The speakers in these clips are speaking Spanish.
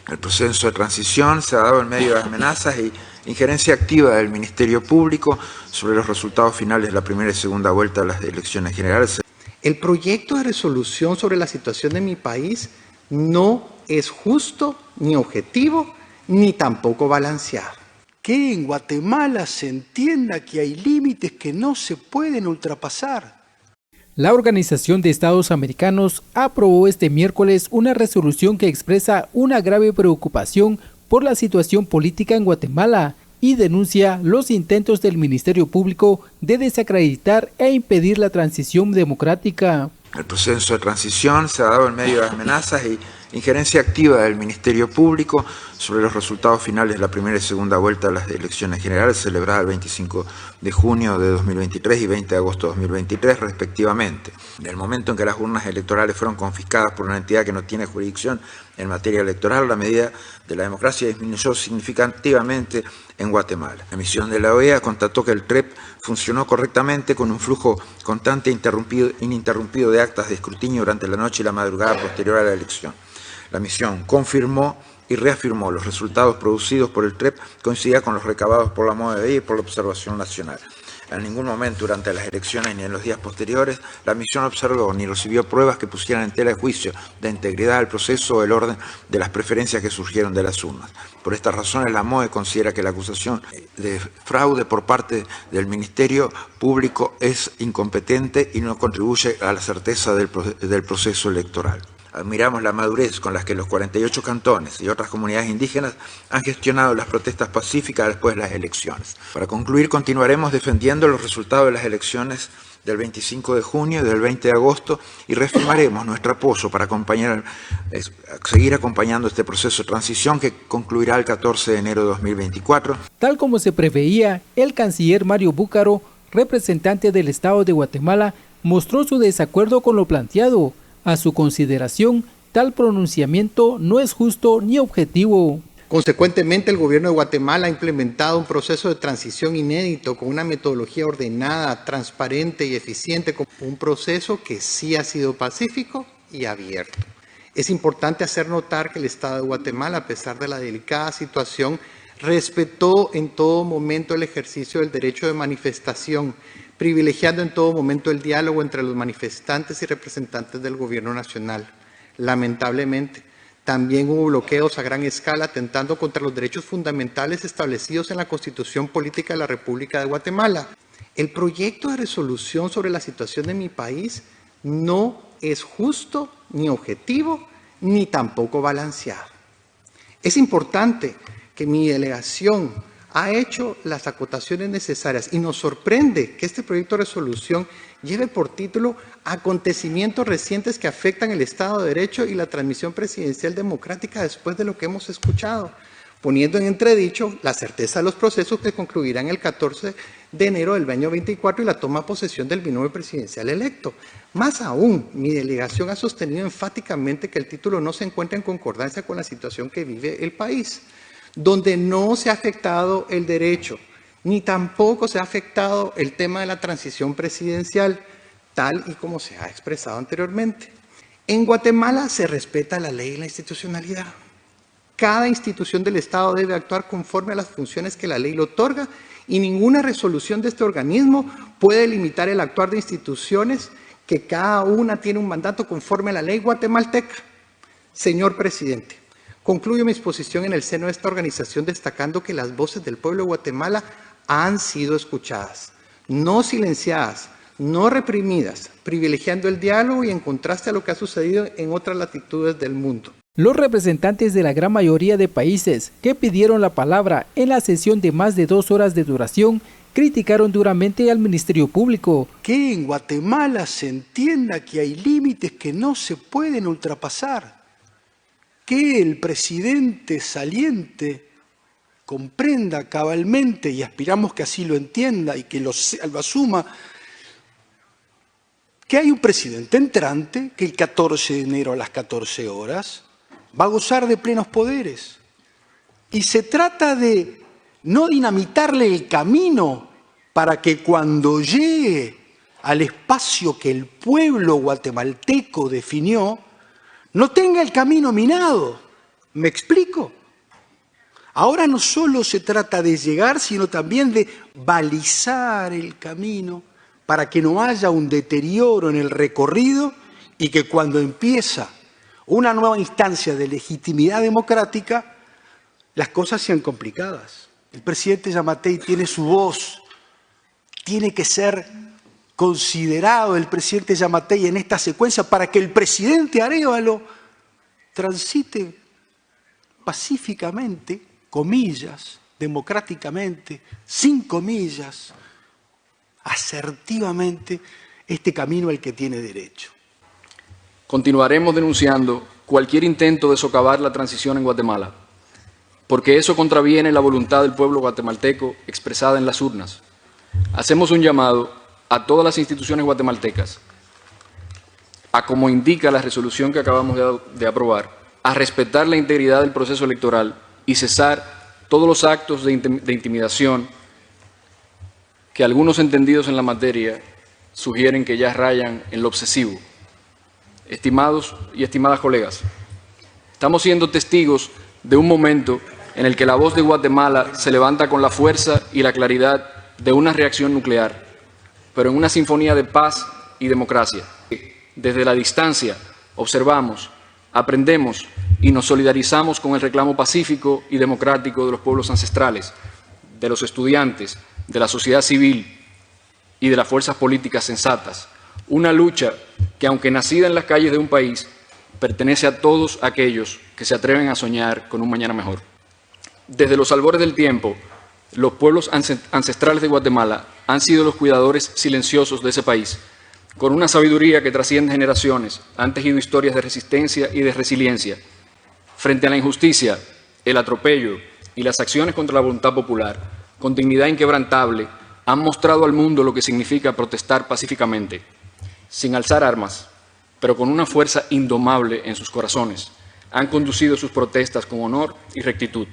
El proceso de transición se ha dado en medio de amenazas y injerencia activa del Ministerio Público sobre los resultados finales de la primera y segunda vuelta de las elecciones generales. El proyecto de resolución sobre la situación de mi país no es justo, ni objetivo, ni tampoco balanceado. Que en Guatemala se entienda que hay límites que no se pueden ultrapasar. La Organización de Estados Americanos aprobó este miércoles una resolución que expresa una grave preocupación por la situación política en Guatemala y denuncia los intentos del Ministerio Público de desacreditar e impedir la transición democrática. El proceso de transición se ha dado en medio de amenazas y injerencia activa del Ministerio Público sobre los resultados finales de la primera y segunda vuelta de las elecciones generales celebradas el 25 de junio de 2023 y 20 de agosto de 2023 respectivamente. En el momento en que las urnas electorales fueron confiscadas por una entidad que no tiene jurisdicción en materia electoral, la medida de la democracia disminuyó significativamente en Guatemala. La misión de la OEA constató que el TREP funcionó correctamente con un flujo constante e ininterrumpido de actas de escrutinio durante la noche y la madrugada posterior a la elección. La misión confirmó y reafirmó los resultados producidos por el TREP coincidían con los recabados por la MOVEI y por la observación nacional. En ningún momento durante las elecciones ni en los días posteriores, la misión observó ni recibió pruebas que pusieran en tela de juicio la integridad del proceso o el orden de las preferencias que surgieron de las urnas. Por estas razones, la MOE considera que la acusación de fraude por parte del Ministerio Público es incompetente y no contribuye a la certeza del proceso electoral. Admiramos la madurez con la que los 48 cantones y otras comunidades indígenas han gestionado las protestas pacíficas después de las elecciones. Para concluir, continuaremos defendiendo los resultados de las elecciones del 25 de junio y del 20 de agosto y reafirmaremos nuestro apoyo para seguir acompañando este proceso de transición que concluirá el 14 de enero de 2024. Tal como se preveía, el canciller Mario Búcaro, representante del Estado de Guatemala, mostró su desacuerdo con lo planteado. A su consideración, tal pronunciamiento no es justo ni objetivo. Consecuentemente, el gobierno de Guatemala ha implementado un proceso de transición inédito con una metodología ordenada, transparente y eficiente, con un proceso que sí ha sido pacífico y abierto. Es importante hacer notar que el Estado de Guatemala, a pesar de la delicada situación, respetó en todo momento el ejercicio del derecho de manifestación, privilegiando en todo momento el diálogo entre los manifestantes y representantes del gobierno nacional. Lamentablemente, también hubo bloqueos a gran escala atentando contra los derechos fundamentales establecidos en la Constitución Política de la República de Guatemala. El proyecto de resolución sobre la situación de mi país no es justo, ni objetivo, ni tampoco balanceado. Es importante que mi delegación ha hecho las acotaciones necesarias y nos sorprende que este proyecto de resolución lleve por título acontecimientos recientes que afectan el Estado de Derecho y la transmisión presidencial democrática después de lo que hemos escuchado, poniendo en entredicho la certeza de los procesos que concluirán el 14 de enero del año 24 y la toma de posesión del binomio presidencial electo. Más aún, mi delegación ha sostenido enfáticamente que el título no se encuentra en concordancia con la situación que vive el país, donde no se ha afectado el derecho, ni tampoco se ha afectado el tema de la transición presidencial, tal y como se ha expresado anteriormente. En Guatemala se respeta la ley y la institucionalidad. Cada institución del Estado debe actuar conforme a las funciones que la ley le otorga y ninguna resolución de este organismo puede limitar el actuar de instituciones que cada una tiene un mandato conforme a la ley guatemalteca. Señor presidente, concluyo mi exposición en el seno de esta organización destacando que las voces del pueblo de Guatemala han sido escuchadas, no silenciadas, no reprimidas, privilegiando el diálogo y en contraste a lo que ha sucedido en otras latitudes del mundo. Los representantes de la gran mayoría de países que pidieron la palabra en la sesión de más de 2 horas de duración criticaron duramente al Ministerio Público. Que en Guatemala se entienda que hay límites que no se pueden ultrapasar. Que el presidente saliente comprenda cabalmente, y aspiramos que así lo entienda y que lo asuma, que hay un presidente entrante que el 14 de enero a las 14 horas va a gozar de plenos poderes. Y se trata de no dinamitarle el camino para que cuando llegue al espacio que el pueblo guatemalteco definió, no tenga el camino minado, ¿Me explico? Ahora no solo se trata de llegar, sino también de balizar el camino para que no haya un deterioro en el recorrido y que cuando empieza una nueva instancia de legitimidad democrática, las cosas sean complicadas. El presidente Giammattei tiene su voz, tiene que ser considerado el presidente Giammattei en esta secuencia para que el presidente Arévalo transite pacíficamente, comillas, democráticamente, sin comillas, asertivamente, este camino al que tiene derecho. Continuaremos denunciando cualquier intento de socavar la transición en Guatemala, porque eso contraviene la voluntad del pueblo guatemalteco expresada en las urnas. Hacemos un llamado a todas las instituciones guatemaltecas, a como indica la resolución que acabamos de aprobar, a respetar la integridad del proceso electoral y cesar todos los actos de intimidación que algunos entendidos en la materia sugieren que ya rayan en lo obsesivo. Estimados y estimadas colegas, estamos siendo testigos de un momento en el que la voz de Guatemala se levanta con la fuerza y la claridad de una reacción nuclear, pero en una sinfonía de paz y democracia. Desde la distancia observamos, aprendemos y nos solidarizamos con el reclamo pacífico y democrático de los pueblos ancestrales, de los estudiantes, de la sociedad civil y de las fuerzas políticas sensatas. Una lucha que, aunque nacida en las calles de un país, pertenece a todos aquellos que se atreven a soñar con un mañana mejor. Desde los albores del tiempo, los pueblos ancestrales de Guatemala han sido los cuidadores silenciosos de ese país. Con una sabiduría que trasciende generaciones, han tejido historias de resistencia y de resiliencia. Frente a la injusticia, el atropello y las acciones contra la voluntad popular, con dignidad inquebrantable, han mostrado al mundo lo que significa protestar pacíficamente, sin alzar armas, pero con una fuerza indomable en sus corazones. Han conducido sus protestas con honor y rectitud.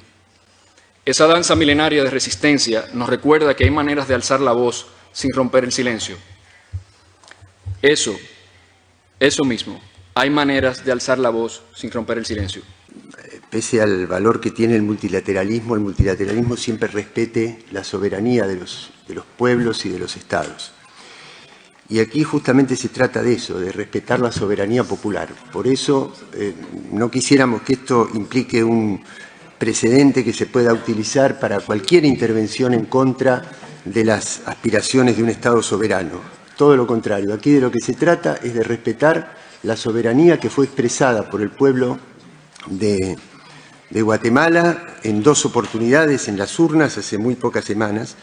Esa danza milenaria de resistencia nos recuerda que hay maneras de alzar la voz sin romper el silencio. Eso mismo, hay maneras de alzar la voz sin romper el silencio. Pese al valor que tiene el multilateralismo siempre respete la soberanía de los pueblos y de los estados. Y aquí justamente se trata de eso, de respetar la soberanía popular. Por eso no quisiéramos que esto implique un precedente que se pueda utilizar para cualquier intervención en contra de las aspiraciones de un Estado soberano. Todo lo contrario, aquí de lo que se trata es de respetar la soberanía que fue expresada por el pueblo de Guatemala en 2 oportunidades en las urnas hace muy pocas semanas.